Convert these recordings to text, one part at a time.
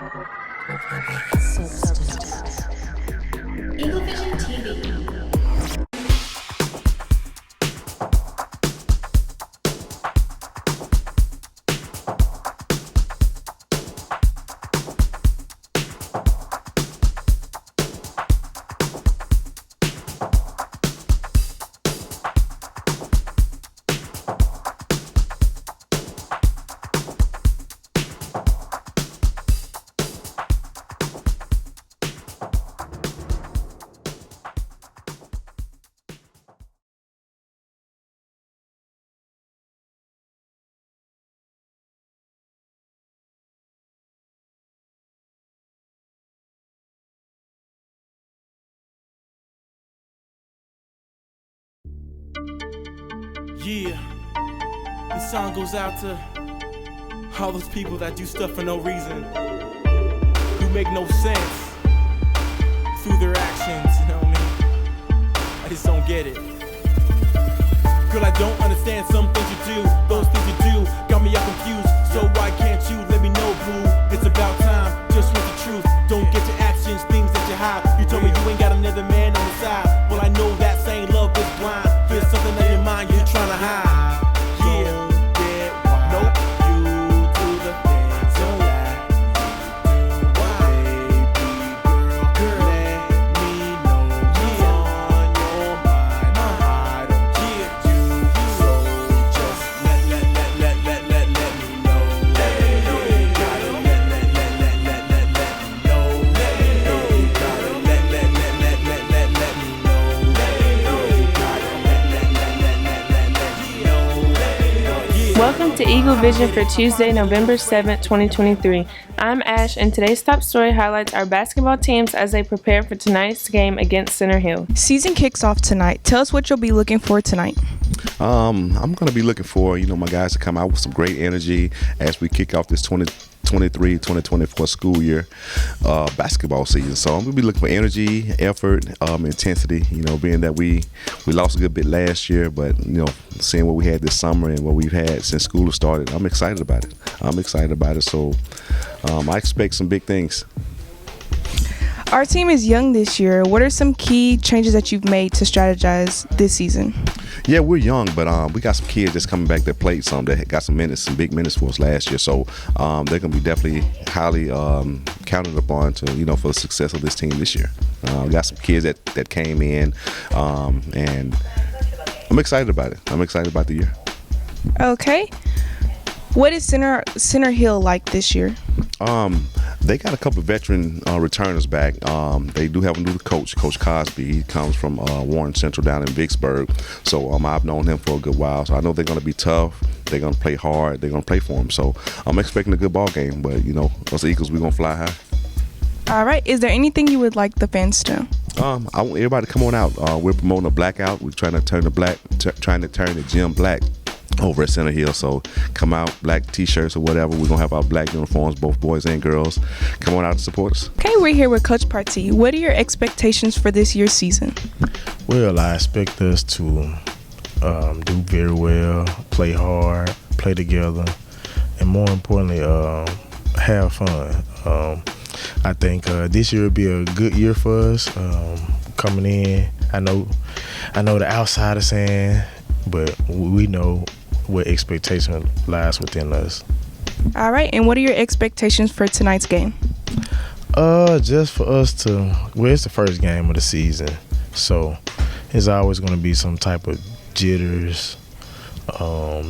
Eagle Vision TV. Yeah, this song goes out to all those people that do stuff for no reason, who make no sense through their actions, you know what I mean? I just don't get it. Girl, I don't understand some things you do, those things you do got me all confused, so why can't you let me know, boo? It's about time, just want the truth, don't get your actions, things that you hide. You told me you ain't got another man on the side, well I know that saying love is blind. There's something in your mind you're trying to hide. Yeah, nope. You do the things so that baby girl, let me know what's on your mind. I don't get you, so just let me know. You gotta let me know. You gotta let me know. Welcome to Eagle Vision for Tuesday, November 7th, 2023. I'm Ash, and today's top story highlights our basketball teams as they prepare for tonight's game against Center Hill. Season kicks off tonight. Tell us what you'll be looking for tonight. I'm going to be looking for, my guys to come out with some great energy as we kick off this 2023-2024 school year basketball season. So I'm going to be looking for energy, effort, intensity, being that we lost a good bit last year, but, seeing what we had this summer and what we've had since school has started, I'm excited about it. So I expect some big things. Our team is young this year. What are some key changes that you've made to strategize this season? Yeah, we're young, but we got some kids that's coming back that played some, that got some big minutes for us last year. So they're going to be definitely highly counted upon to, for the success of this team this year. We got some kids that came in, and I'm excited about it. I'm excited about the year. Okay. What is Center Hill like this year? They got a couple of veteran returners back. They do have a new coach, Coach Cosby. He comes from Warren Central down in Vicksburg. So I've known him for a good while. So I know they're going to be tough. They're going to play hard. They're going to play for him. So I'm expecting a good ball game. But, us Eagles, we're going to fly high. All right. Is there anything you would like the fans to know? I want everybody to come on out. We're promoting a blackout. We're trying to turn the gym black over at Center Hill. So come out, black t-shirts or whatever. We're going to have our black uniforms, both boys and girls. Come on out and support us. Okay, we're here with Coach Partee. What are your expectations for this year's season? Well, I expect us to do very well, play hard, play together, and more importantly, have fun. I think this year will be a good year for us coming in. I know the outsider saying, but we know what expectation lies within us. All right, and what are your expectations for tonight's game? Just for us to, it's the first game of the season, so it's always going to be some type of jitters,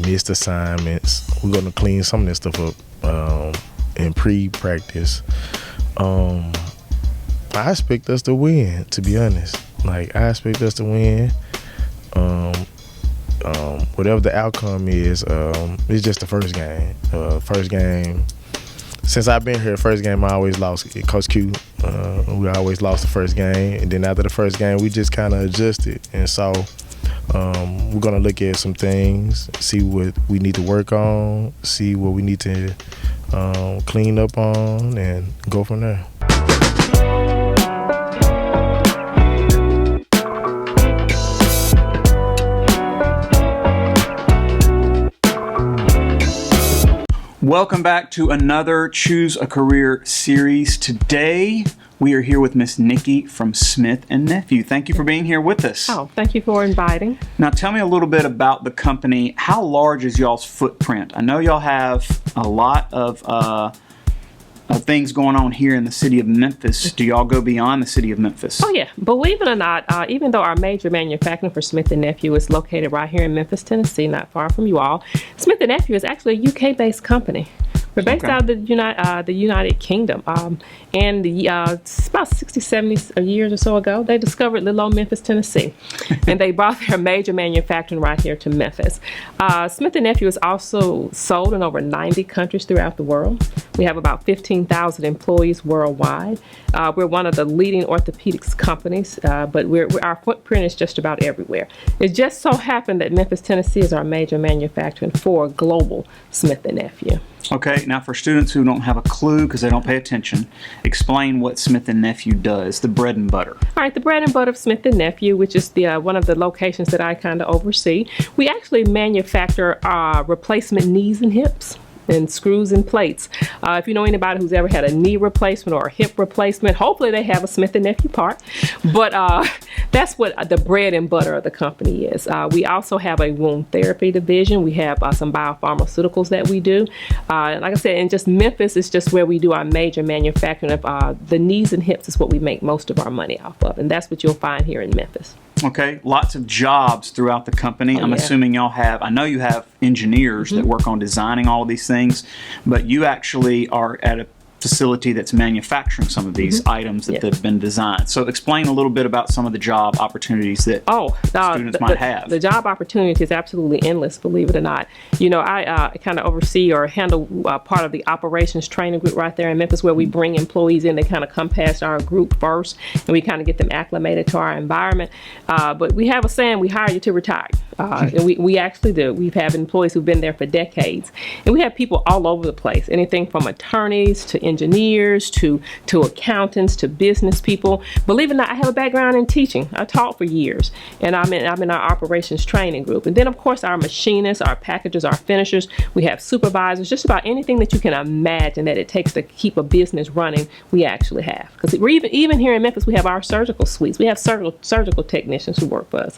missed assignments. We're going to clean some of this stuff up in pre-practice. I expect us to win, to be honest. I expect us to win. Whatever the outcome is, it's just the first game. First game, since I've been here, first game I always lost. Coach Q, we always lost the first game, and then after the first game, we just kind of adjusted. And so we're gonna look at some things, see what we need to work on, see what we need to clean up on, and go from there. Welcome back to another Choose a Career series. Today we are here with Miss Nikki from Smith and Nephew. Thank you for being here with us. Oh, thank you for inviting. Now tell me a little bit about the company. How large is y'all's footprint? I know y'all have a lot of things going on here in the city of Memphis. Do y'all go beyond the city of Memphis? Oh yeah, believe it or not, even though our major manufacturing for Smith and Nephew is located right here in Memphis, Tennessee, not far from you all, Smith and Nephew is actually a UK-based company. We're based out of the United Kingdom, and it's about 60, 70 years or so ago, they discovered little old Memphis, Tennessee, and they brought their major manufacturing right here to Memphis. Smith & Nephew is also sold in over 90 countries throughout the world. We have about 15,000 employees worldwide. We're one of the leading orthopedics companies, but our footprint is just about everywhere. It just so happened that Memphis, Tennessee is our major manufacturing for global Smith & Nephew. Okay, now for students who don't have a clue because they don't pay attention, explain what Smith & Nephew does, the bread and butter. All right, the bread and butter of Smith & Nephew, which is one of the locations that I kind of oversee, we actually manufacture replacement knees and hips and screws and plates. If you know anybody who's ever had a knee replacement or a hip replacement, hopefully they have a Smith & Nephew part. But that's what the bread and butter of the company is. We also have a wound therapy division. We have some biopharmaceuticals that we do. Like I said, in just Memphis is just where we do our major manufacturing of the knees and hips is what we make most of our money off of. And that's what you'll find here in Memphis. Okay, lots of jobs throughout the company. I'm assuming y'all have, I know you have engineers that work on designing all of these things, but you actually are at a facility that's manufacturing some of these items that have been designed. So explain a little bit about some of the job opportunities that students might have. The job opportunity is absolutely endless, believe it or not. You know, I kind of oversee or handle part of the operations training group right there in Memphis where we bring employees in. They kind of come past our group first and we kind of get them acclimated to our environment. But we have a saying, we hire you to retire. And we actually do. We've had employees who've been there for decades. And we have people all over the place, anything from attorneys to engineers to accountants to business people. Believe it or not, I have a background in teaching. I taught for years, and I'm in our operations training group. And then, of course, our machinists, our packagers, our finishers. We have supervisors. Just about anything that you can imagine that it takes to keep a business running, we actually have. Because we're even here in Memphis, we have our surgical suites. We have surgical technicians who work for us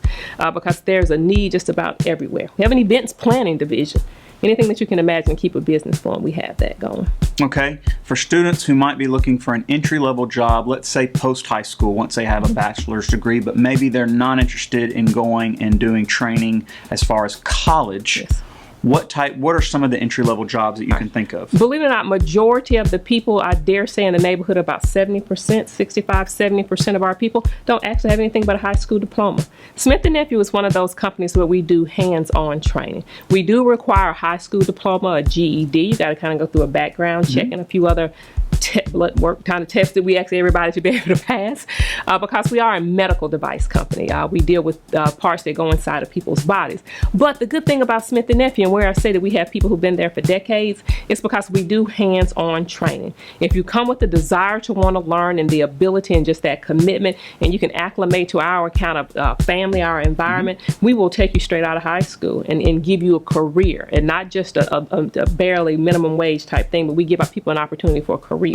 because there's a need just about everywhere. We have an events planning division. Anything that you can imagine to keep a business going, we have that going. Okay. For students who might be looking for an entry-level job, let's say post-high school, once they have a bachelor's degree, but maybe they're not interested in going and doing training as far as college. Yes. What are some of the entry-level jobs that you can think of? Believe it or not, majority of the people, I dare say in the neighborhood, about 70%, 65-70% of our people don't actually have anything but a high school diploma. Smith & Nephew is one of those companies where we do hands-on training. We do require a high school diploma, a GED. You got to kind of go through a background check and a few other work kind of tests that we ask everybody to be able to pass because we are a medical device company. We deal with parts that go inside of people's bodies. But the good thing about Smith & Nephew and where I say that we have people who've been there for decades is because we do hands-on training. If you come with the desire to want to learn and the ability and just that commitment and you can acclimate to our kind of family, our environment, we will take you straight out of high school and give you a career and not just a barely minimum wage type thing, but we give our people an opportunity for a career.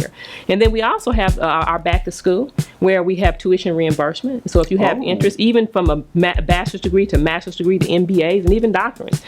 And then we also have our back to school where we have tuition reimbursement. So if you have interest, even from a bachelor's degree to master's degree to MBAs and even doctorates,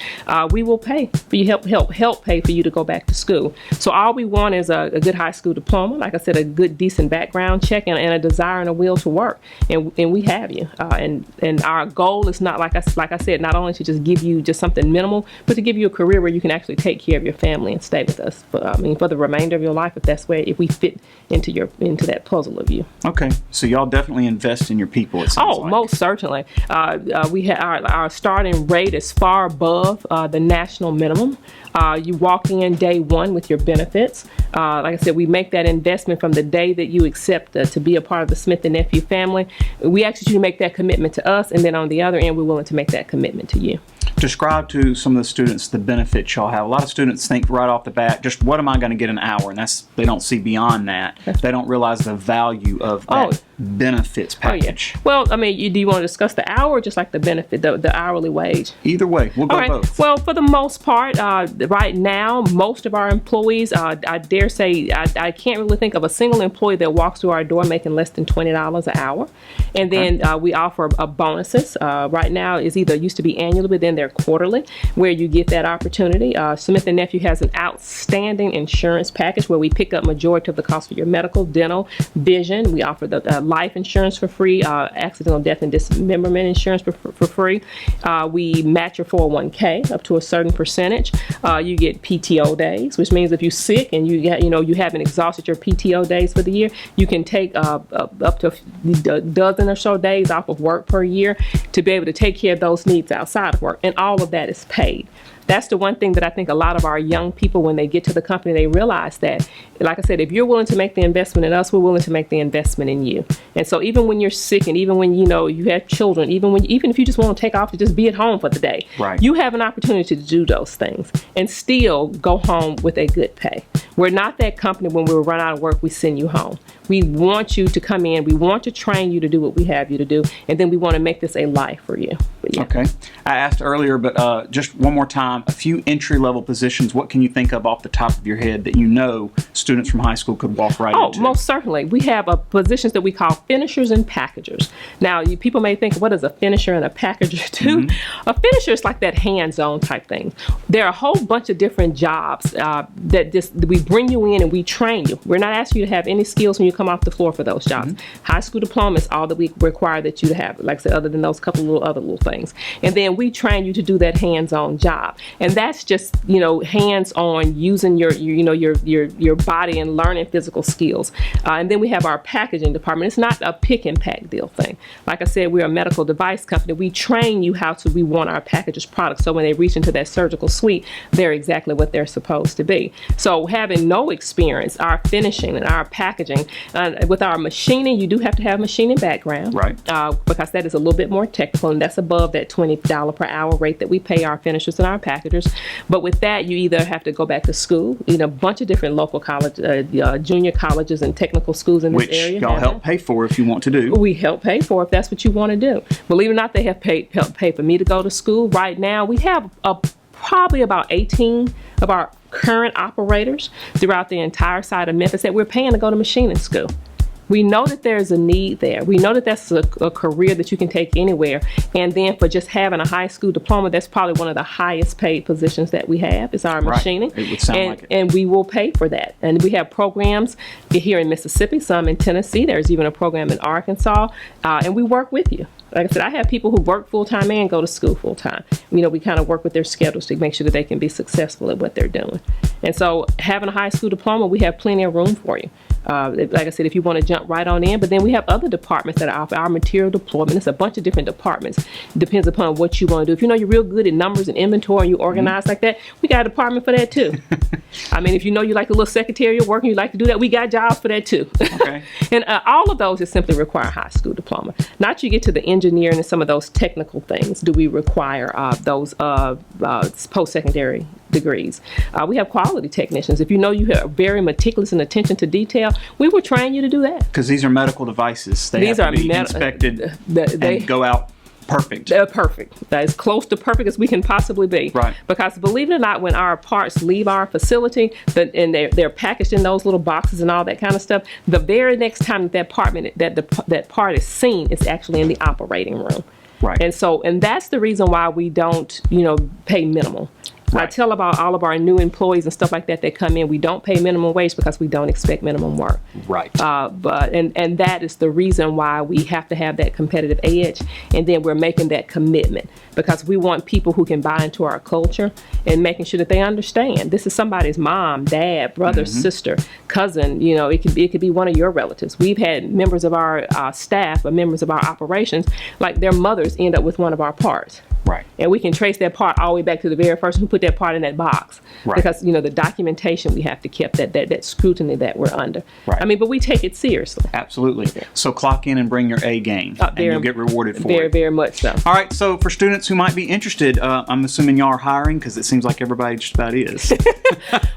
we will pay for you, help pay for you to go back to school. So all we want is a good high school diploma, like I said, a good decent background check and a desire and a will to work. And we have you. And our goal is not, like I said, not only to just give you just something minimal, but to give you a career where you can actually take care of your family and stay with us for the remainder of your life if we fit into that puzzle of you. Okay, so y'all definitely invest in your people. It sounds like. Most certainly. We have our starting rate is far above the national minimum. You walk in day one with your benefits. Like I said, we make that investment from the day that you accept to be a part of the Smith & Nephew family. We ask you to make that commitment to us, and then on the other end, we're willing to make that commitment to you. Describe to some of the students the benefits y'all have. A lot of students think right off the bat, just what am I going to get an hour? And they don't see beyond that. They don't realize the value of that benefits package? Well, I mean, do you want to discuss the hour or just like the benefit, the hourly wage? Either way, we'll go both. Well, for the most part, right now, most of our employees, I dare say, I can't really think of a single employee that walks through our door making less than $20 an hour. And then we offer bonuses. Right now, is either used to be annually, but then they're quarterly, where you get that opportunity. Smith & Nephew has an outstanding insurance package where we pick up majority of the cost for your medical, dental, vision. We offer the life insurance for free, accidental death and dismemberment insurance for free. We match your 401k up to a certain percentage. You get PTO days, which means if you're sick and you haven't exhausted your PTO days for the year, you can take up to a dozen or so days off of work per year to be able to take care of those needs outside of work, and all of that is paid. That's the one thing that I think a lot of our young people, when they get to the company, they realize that, like I said, if you're willing to make the investment in us, we're willing to make the investment in you. And so even when you're sick, and even when you have children, even if you just want to take off to just be at home for the day, you have an opportunity to do those things and still go home with a good pay. We're not that company when we run out of work, we send you home. We want you to come in. We want to train you to do what we have you to do. And then we want to make this a life for you. Okay. I asked earlier, but just one more time, a few entry-level positions. What can you think of off the top of your head that students from high school could walk right into? Oh, most certainly. We have positions that we call finishers and packagers. Now, people may think, what does a finisher and a packager do? A finisher is like that hands-on type thing. There are a whole bunch of different jobs that we bring you in and we train you. We're not asking you to have any skills when you come off the floor for those jobs. High school diploma is all that we require that you to have, like I said, other than those couple other little things. And then we train you to do that hands-on job. And that's just, hands-on using your body and learning physical skills. And then we have our packaging department. It's not a pick and pack deal thing. Like I said, we're a medical device company. We train you how we want our packages products. So when they reach into that surgical suite, they're exactly what they're supposed to be. So having no experience, our finishing and our packaging, with our machining, you do have to have machining background. Right. Because that is a little bit more technical, and that's above that $20 per hour rate that we pay our finishers and our packagers. But with that, you either have to go back to school, a bunch of different local college, junior colleges and technical schools in this area. Which y'all help pay for if you want to do. We help pay for if that's what you want to do. Believe it or not, they have helped pay for me to go to school. Right now, we have probably about 18 of our current operators throughout the entire side of Memphis that we're paying to go to machining school. We know that there's a need there. We know that that's a career that you can take anywhere. And then for just having a high school diploma, that's probably one of the highest paid positions that we have is our machining. It would sound like it. And we will pay for that. And we have programs here in Mississippi, some in Tennessee. There's even a program in Arkansas. And we work with you. Like I said, I have people who work full-time and go to school full-time. We kind of work with their schedules to make sure that they can be successful at what they're doing. And so having a high school diploma, we have plenty of room for you. Like I said, if you want to jump right on in, but then we have other departments that offer our material deployment. It's a bunch of different departments. Depends upon what you want to do. If you're real good at numbers and inventory and you organize like that, we got a department for that too. I mean, if you like a little secretarial work and you like to do that, we got jobs for that too. Okay. And all of those just simply require a high school diploma. Not you get to the engineering and some of those technical things. Do we require those post-secondary degrees? We have quality technicians. If you are very meticulous in attention to detail, we will train you to do that. Because these are medical devices. These have to be inspected and go out perfect. They're perfect. As close to perfect as we can possibly be. Right. Because believe it or not, when our parts leave our facility, and they're packaged in those little boxes and all that kind of stuff, the very next time that part is seen is actually in the operating room. Right. And that's the reason why we don't, pay minimal. Right. I tell about all of our new employees and stuff like that come in. We don't pay minimum wage because we don't expect minimum work. Right. But that is the reason why we have to have that competitive edge, and then we're making that commitment because we want people who can buy into our culture and making sure that they understand this is somebody's mom, dad, brother, sister, cousin. It could be one of your relatives. We've had members of our staff or members of our operations, like their mothers end up with one of our parts. Right. And we can trace that part all the way back to the very person who put that part in that box. Right. Because, the documentation we have to keep, that scrutiny that we're under. Right. I mean, but we take it seriously. Absolutely. So clock in and bring your A game, and you'll get rewarded for very, it. Very much so. All right, so for students who might be interested, I'm assuming y'all are hiring, because it seems like everybody just about is.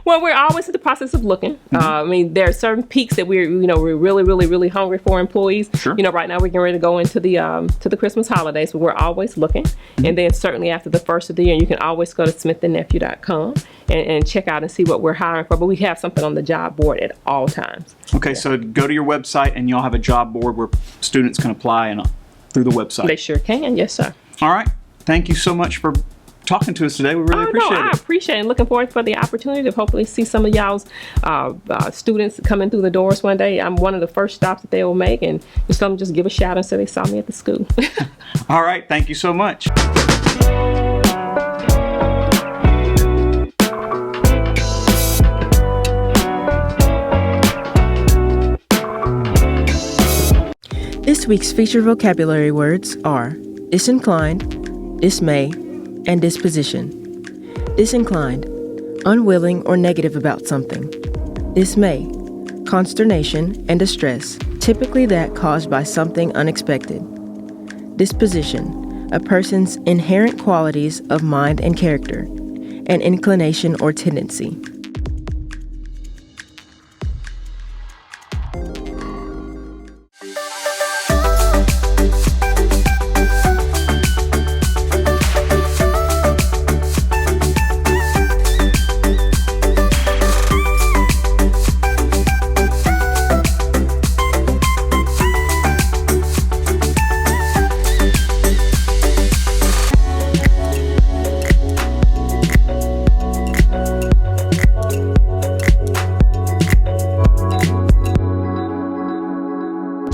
Well, we're always in the process of looking. I mean, there are certain peaks that we're really, really, really hungry for employees. Sure. Right now we're getting ready to go into the Christmas holidays, but we're always looking. And then certainly after the first of the year, you can always go to smithandnephew.com and check out and see what we're hiring for. But we have something on the job board at all times. Okay, so go to your website, and you'll have a job board where students can apply through the website. They sure can. Yes, sir. All right. Thank you so much for talking to us today. We really appreciate I it. appreciate it. Looking forward for the opportunity to hopefully see some of y'all's students coming through the doors one day. I'm one of the first stops that they will make, and some just give a shout and say they saw me at the school. All right. Thank you so much. This week's featured vocabulary words are disinclined, dismay, and disposition. Disinclined, unwilling or negative about something. Dismay, consternation and distress, typically that caused by something unexpected. Disposition, a person's inherent qualities of mind and character, an inclination or tendency.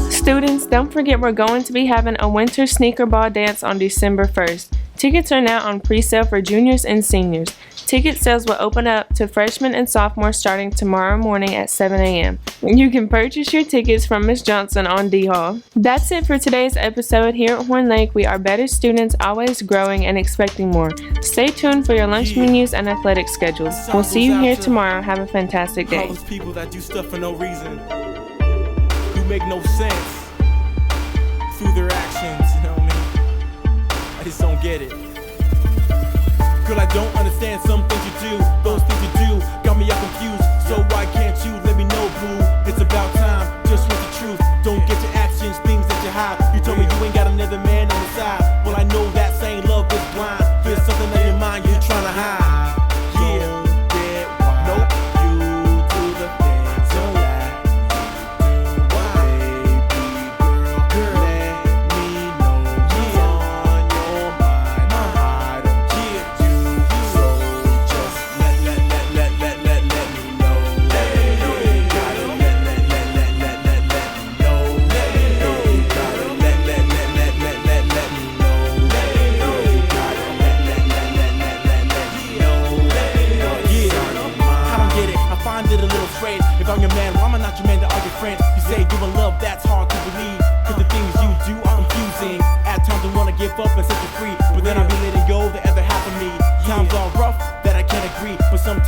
Students, don't forget we're going to be having a winter sneaker ball dance on December 1st. Tickets are now on pre-sale for juniors and seniors. Ticket sales will open up to freshmen and sophomores starting tomorrow morning at 7 a.m. You can purchase your tickets from Ms. Johnson on D Hall. That's it for today's episode. Here at Horn Lake, we are better students, always growing and expecting more. Stay tuned for your lunch menus and athletic schedules. We'll see you here tomorrow. Have a fantastic day. All those people that do stuff for no reason, who make no sense through their actions, you know what I mean? I just don't get it. Girl, I don't understand some things you do. Those things you do got me all confused. So why can't you let me know, boo? It's about time, just with the truth. Don't get your actions, things that you hide. You told me you ain't got another man on the side. Well, I know that same love is blind. There's something on your mind you're trying to hide. If I'm your man, why am I not your man to all your friends? You say you in love, that's hard to believe, cause the things you do are confusing. At times I wanna give up and set you free, but then I be letting go the other half of me. Times are rough, that I can't agree, but sometimes